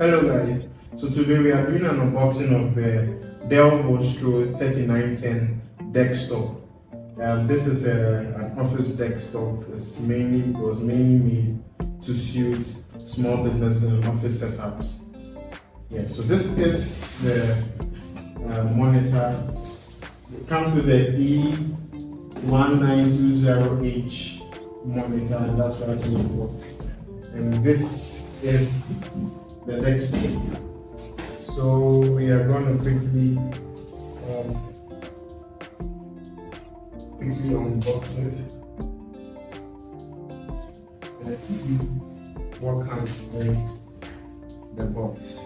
Hello guys, so today we are doing an unboxing of the Dell Vostro 3910 desktop. This is an office desktop. It was mainly made to suit small businesses and office setups. Yeah, so this is the monitor. It comes with the E1920H monitor, and that's why it's in the box. And this is the desktop. So we are going to quickly unbox it. Let's see what comes in the box.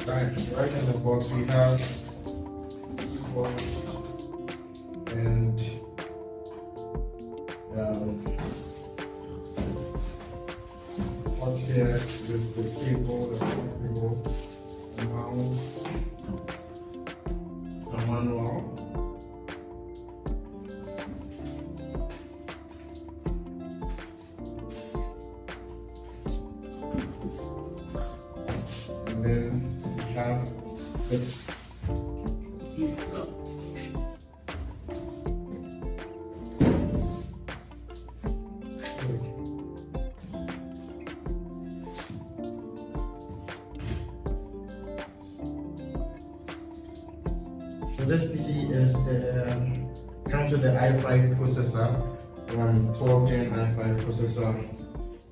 Right in the box we have keyboard and what's here with the cable, the mouse, some manual. And then we have the pizza. So this PC is comes with the i5 processor, 12 Gen i5 processor,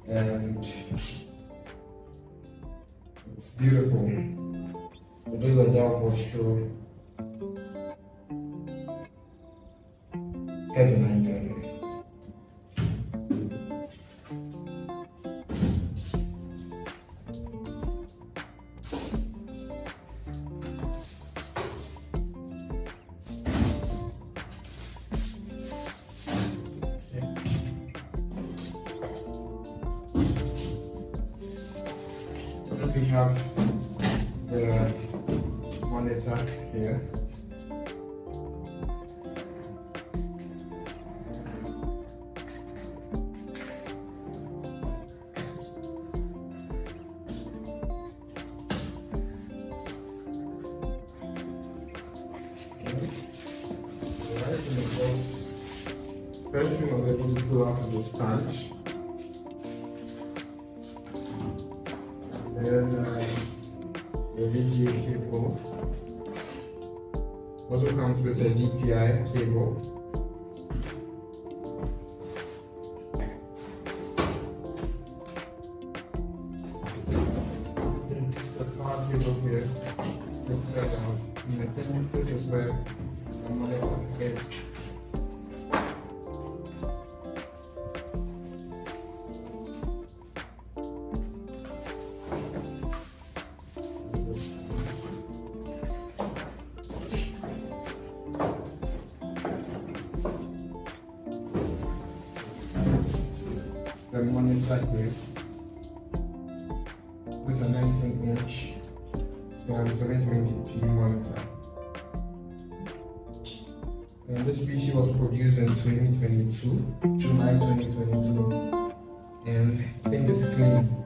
and it's beautiful. It is a Dell Vostro 3910. We have the monitor here. Right in the box, first thing I was able to pull out of the stand. Then the VGA cable also comes with a DPI cable. The power cable here, looks like out. And I think this is where the monitor is. The monitor here. This is a 19-inch 720p monitor. And this PC was produced in 2022, July 2022, and I think it's clean.